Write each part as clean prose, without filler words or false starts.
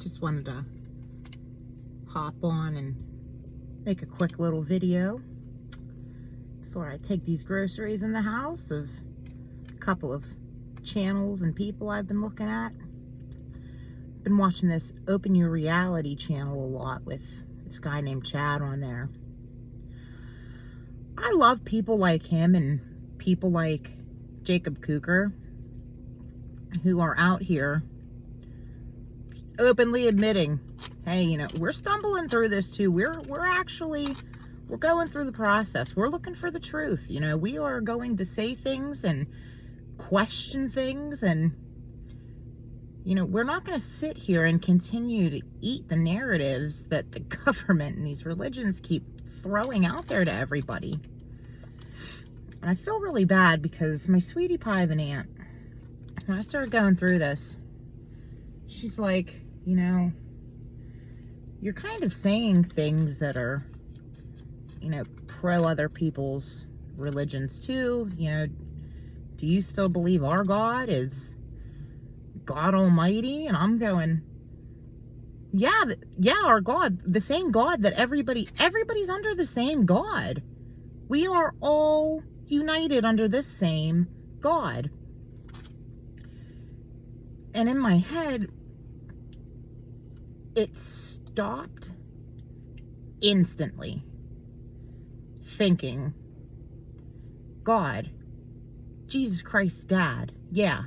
Just wanted to hop on and make a quick little video before I take these groceries in the house of a couple of channels and people I've been looking at. Been watching this Open Your Reality channel a lot with this guy named Chad on there. I love people like him and people like Jacob Kuker who are out here openly admitting, hey, you know, we're stumbling through this too. We're going through the process. We're looking for the truth. You know, we are going to say things and question things, and you know, we're not going to sit here and continue to eat the narratives that the government and these religions keep throwing out there to everybody. And I feel really bad because my sweetie pie of an aunt, when I started going through this, she's like, you know, you're kind of saying things that are, you know, pro other people's religions too. You know, do you still believe our God is God Almighty? And I'm going, yeah, our God, the same God that everybody's under the same God. We are all united under this same God. And in my head, it stopped instantly thinking, God, Jesus Christ's dad, yeah.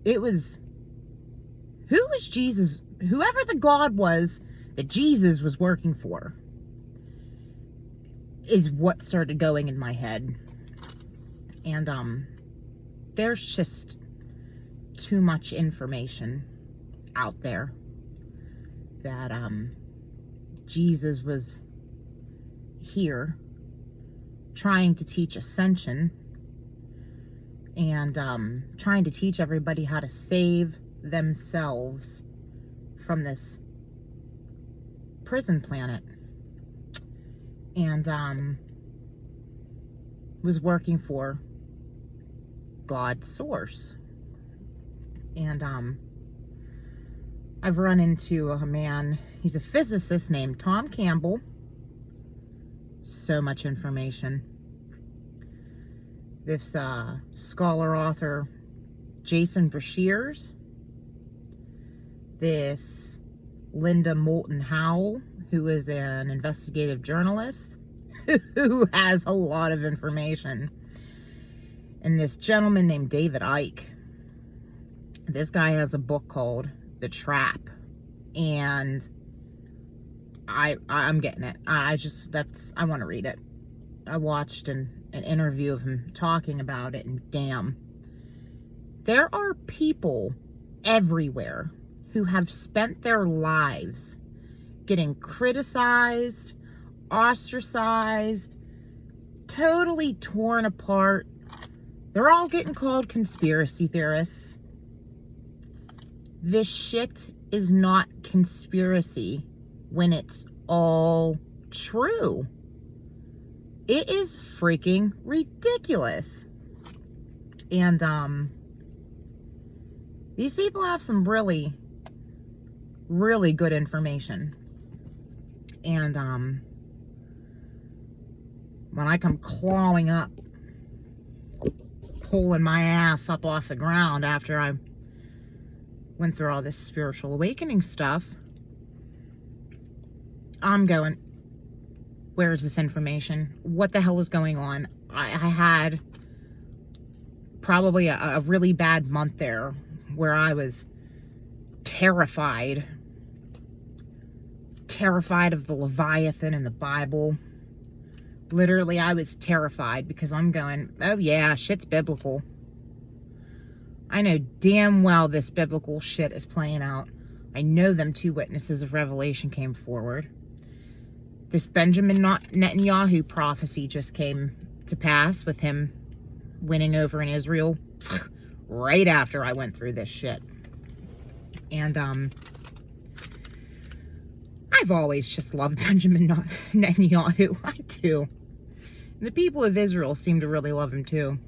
It was, who was Jesus, whoever the God was that Jesus was working for, is what started going in my head. And there's just too much information out there that Jesus was here trying to teach ascension and trying to teach everybody how to save themselves from this prison planet, and was working for God's source. And I've run into a man, he's a physicist named Tom Campbell. So much information. This scholar author Jason Breshears, this Linda Moulton Howe, who is an investigative journalist who has a lot of information, and this gentleman named David Icke. This guy has a book called The Trap, and I'm getting it. I want to read it. I watched an interview of him talking about it, and damn, there are people everywhere who have spent their lives getting criticized, ostracized, totally torn apart. They're all getting called conspiracy theorists. This shit is not conspiracy when it's all true. It is freaking ridiculous. And these people have some really, really good information. And when I come clawing up, pulling my ass up off the ground after I went through all this spiritual awakening stuff, I'm going, where's this information? What the hell is going on? I had probably a really bad month there where I was terrified of the Leviathan in the Bible. Literally, I was terrified because I'm going, oh yeah, shit's biblical. I know damn well this biblical shit is playing out. I know them two witnesses of Revelation came forward. This Benjamin Netanyahu prophecy just came to pass with him winning over in Israel right after I went through this shit. And I've always just loved Benjamin Netanyahu. I do. And the people of Israel seem to really love him too.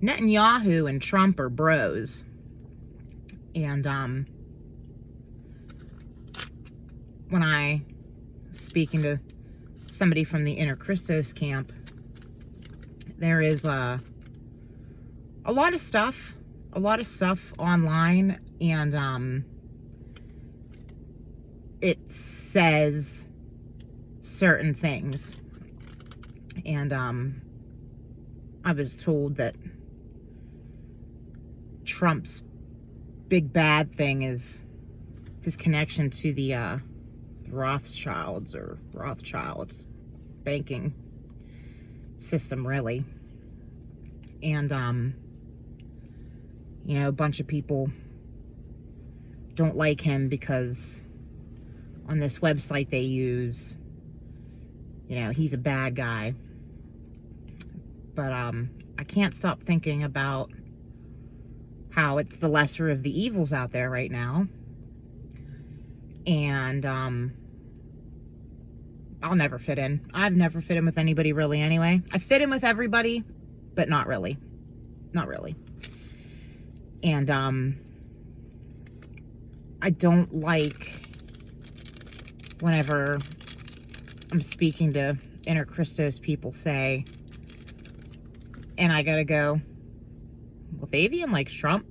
Netanyahu and Trump are bros. And when I speaking to somebody from the Inner Christos camp, there is a lot of stuff online, and it says certain things, and I was told that Trump's big bad thing is his connection to the Rothschilds banking system, really. And you know, a bunch of people don't like him because on this website they use, you know, he's a bad guy. But I can't stop thinking about how it's the lesser of the evils out there right now. And I'll never fit in. I've never fit in with anybody really anyway. I fit in with everybody, but not really. Not really. And I don't like whenever I'm speaking to Inner Christos people say, and I gotta go, well, Fabian likes Trump.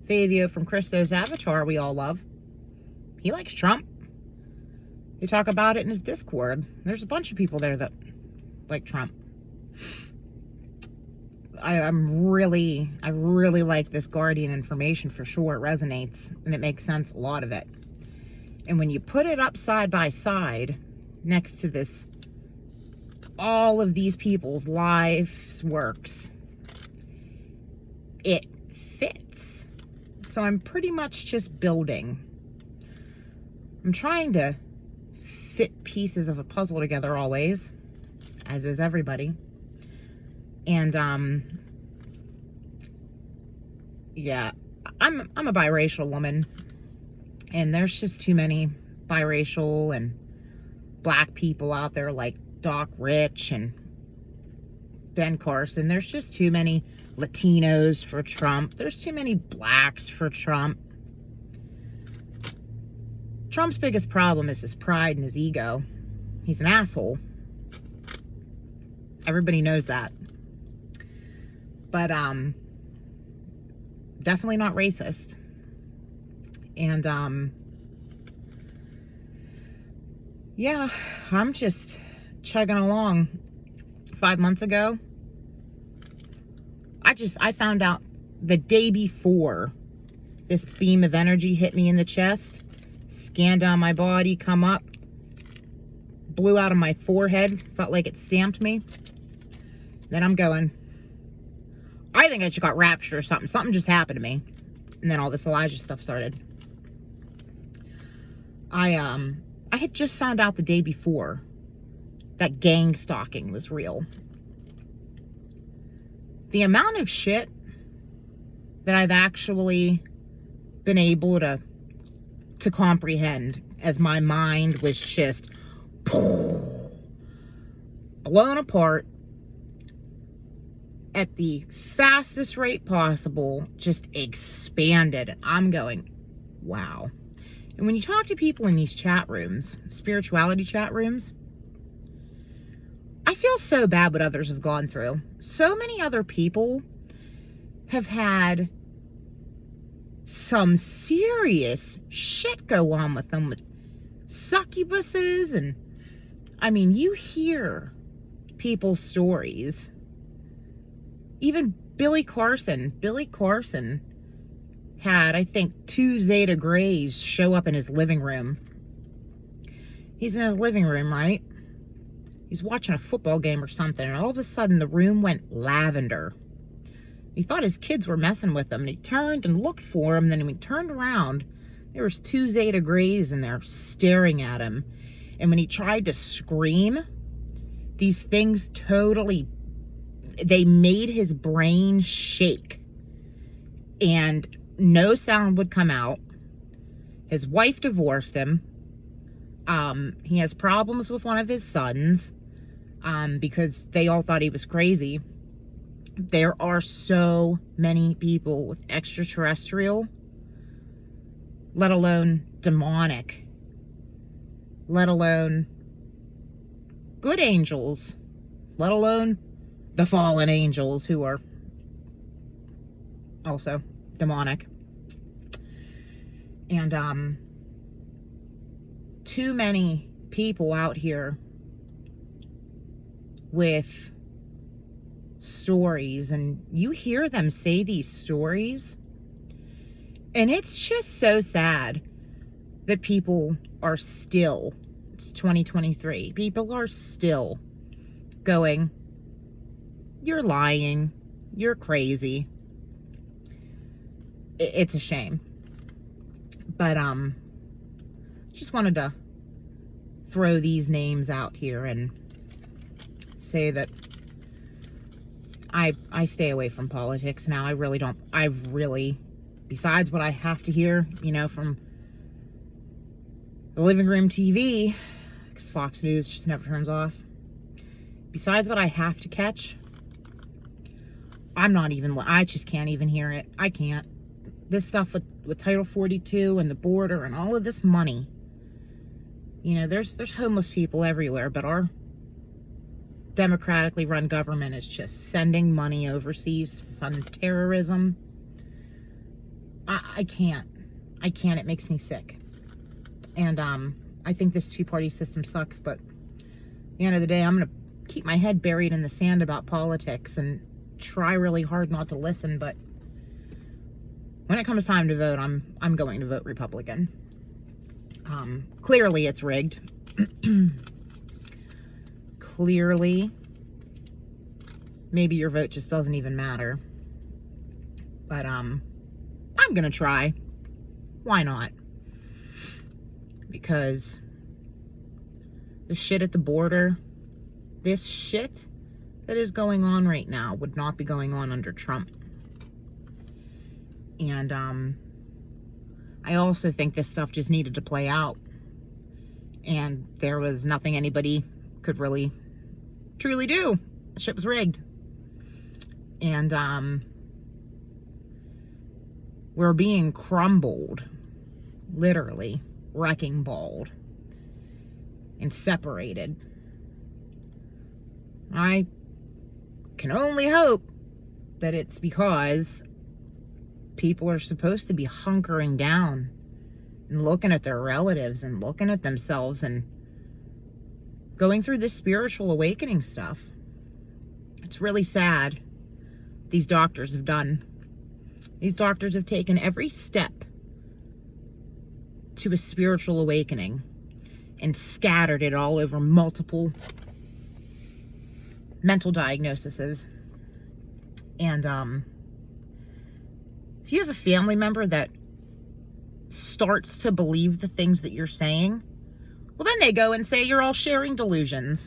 Fabio from Christos Avatar we all love. He likes Trump. They talk about it in his Discord. There's a bunch of people there that like Trump. I really like this Guardian information for sure. It resonates and it makes sense, a lot of it. And when you put it up side by side next to this, all of these people's lives works, it fits. So I'm pretty much just building. I'm trying to fit pieces of a puzzle together always, as is everybody. And yeah, I'm a biracial woman, and there's just too many biracial and black people out there like Doc Rich and Ben Carson. There's just too many Latinos for Trump. There's too many blacks for Trump. Trump's biggest problem is his pride and his ego. He's an asshole. Everybody knows that. But definitely not racist. And yeah, I'm just chugging along. 5 months ago, I found out the day before this beam of energy hit me in the chest, scanned down my body, come up, blew out of my forehead, felt like it stamped me. Then I'm going, I think I just got raptured or something. Something just happened to me. And then all this Elijah stuff started. I had just found out the day before that gang stalking was real. The amount of shit that I've actually been able to comprehend as my mind was just blown apart at the fastest rate possible, just expanded. I'm going, wow. And when you talk to people in these chat rooms, spirituality chat rooms, I feel so bad what others have gone through. So many other people have had some serious shit go on with them, with succubuses, and I mean, you hear people's stories. Even Billy Carson had, I think, 2 Zeta Greys show up in his living room. He's in his living room, right? He's watching a football game or something, and all of a sudden the room went lavender. He thought his kids were messing with him, and he turned and looked for him. Then when he turned around, there was 2 Zeta Greys in there staring at him. And when he tried to scream, these things totally, they made his brain shake. And no sound would come out. His wife divorced him. He has problems with one of his sons, because they all thought he was crazy. There are so many people with extraterrestrial let alone demonic, let alone good angels, let alone the fallen angels who are also demonic. And too many people out here with stories, and you hear them say these stories, and it's just so sad that people are still, it's 2023, people are still going, you're lying, you're crazy. It's a shame. But just wanted to throw these names out here and say that I stay away from politics now. I really don't. I really, besides what I have to hear, you know, from the living room TV, because Fox News just never turns off. Besides what I have to catch, I'm not even, I just can't even hear it. I can't. This stuff with Title 42 and the border and all of this money. You know, there's homeless people everywhere, but our democratically run government is just sending money overseas to fund terrorism. I can't. It makes me sick. And I think this two-party system sucks, but at the end of the day, I'm going to keep my head buried in the sand about politics and try really hard not to listen, but when it comes time to vote, I'm going to vote Republican. Clearly it's rigged. Clearly, maybe your vote just doesn't even matter. But I'm gonna try. Why not? Because the shit at the border, this shit that is going on right now would not be going on under Trump. And I also think this stuff just needed to play out. And there was nothing anybody could really truly do. The shit was rigged. And we're being crumbled, literally wrecking balled and separated. I can only hope that it's because people are supposed to be hunkering down and looking at their relatives and looking at themselves and going through this spiritual awakening stuff. It's really sad these doctors have done. These doctors have taken every step to a spiritual awakening and scattered it all over multiple mental diagnoses. And if you have a family member that starts to believe the things that you're saying, well, then they go and say you're all sharing delusions.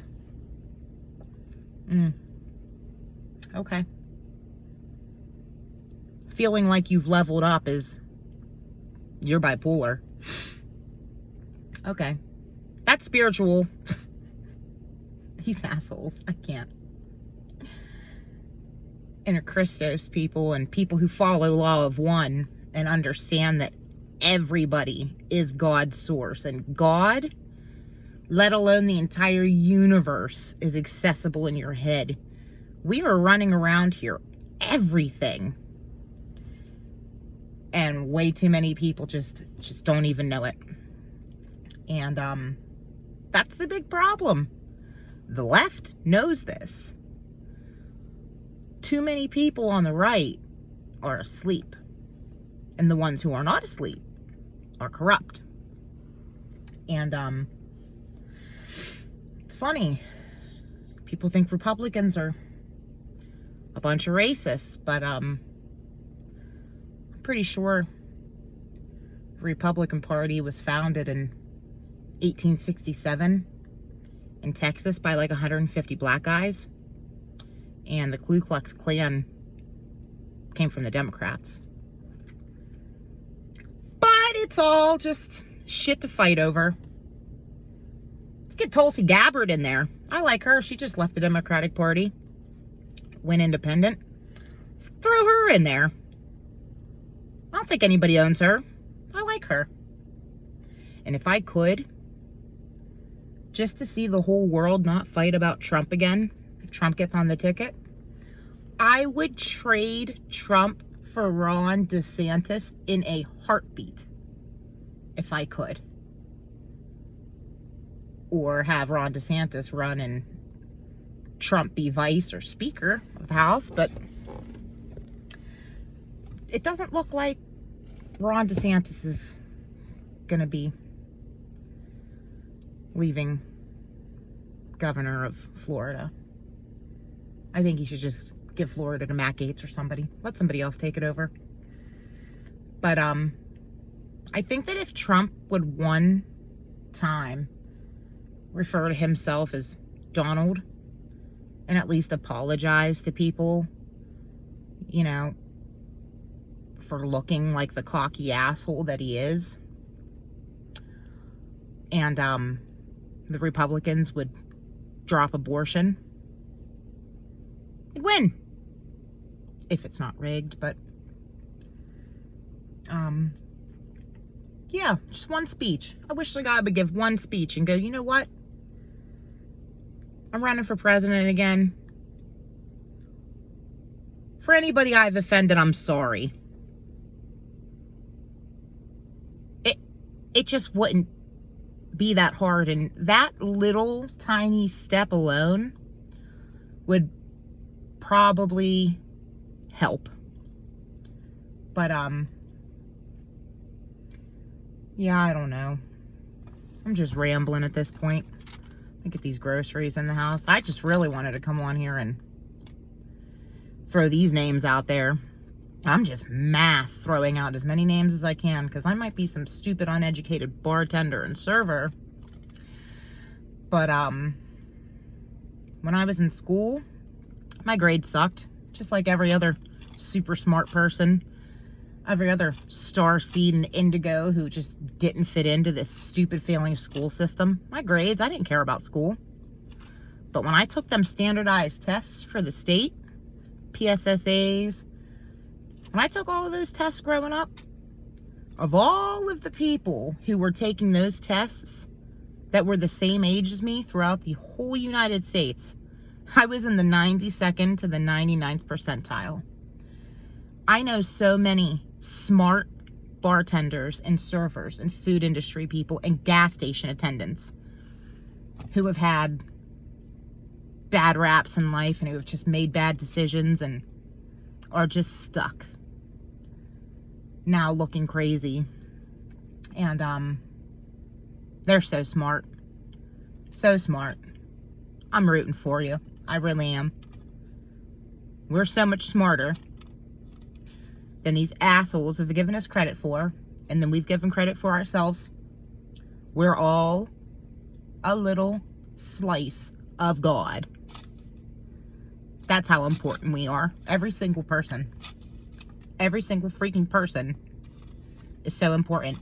Okay. Feeling like you've leveled up is you're bipolar. Okay. That's spiritual. These assholes. I can't. Inter-Christos people and people who follow law of one and understand that everybody is God's source, and God, let alone the entire universe, is accessible in your head. We are running around here everything, and way too many people just don't even know it. And that's the big problem. The left knows this. Too many people on the right are asleep, and the ones who are not asleep are corrupt. And it's funny, people think Republicans are a bunch of racists, but I'm pretty sure the Republican Party was founded in 1867 in Texas by like 150 black guys. And the Ku Klux Klan came from the Democrats. But it's all just shit to fight over. Let's get Tulsi Gabbard in there. I like her. She just left the Democratic Party, went independent. Throw her in there. I don't think anybody owns her. I like like her. And if I could, just to see the whole world not fight about Trump again, if Trump gets on the ticket, I would trade Trump for Ron DeSantis in a heartbeat, if I could. Or have Ron DeSantis run and Trump be vice or speaker of the House, but it doesn't look like Ron DeSantis is going to be leaving governor of Florida. I think he should just give Florida to Matt Gaetz or somebody. Let somebody else take it over. But I think that if Trump would one time refer to himself as Donald and at least apologize to people, you know, for looking like the cocky asshole that he is, and the Republicans would drop abortion, he'd win. If it's not rigged, but yeah, just one speech. I wish the guy would give one speech and go, you know what? I'm running for president again. For anybody I've offended, I'm sorry. It just wouldn't be that hard, and that little tiny step alone would probably help. But yeah, I don't know. I'm just rambling at this point. I get these groceries in the house. I just really wanted to come on here and throw these names out there. I'm just mass throwing out as many names as I can, because I might be some stupid, uneducated bartender and server. But when I was in school, my grades sucked, just like every other super smart person, every other star seed and indigo who just didn't fit into this stupid failing school system. My grades, I didn't care about school. But when I took them standardized tests for the state, PSSAs, when I took all of those tests growing up, of all of the people who were taking those tests that were the same age as me throughout the whole United States, I was in the 92nd to the 99th percentile. I know so many smart bartenders and servers and food industry people and gas station attendants who have had bad raps in life and who have just made bad decisions and are just stuck now looking crazy. And they're so smart. So smart. I'm rooting for you. I really am. We're so much smarter than these assholes have given us credit for, and then we've given credit for ourselves. We're all a little slice of God. That's how important we are. Every single person. Every single freaking person is so important.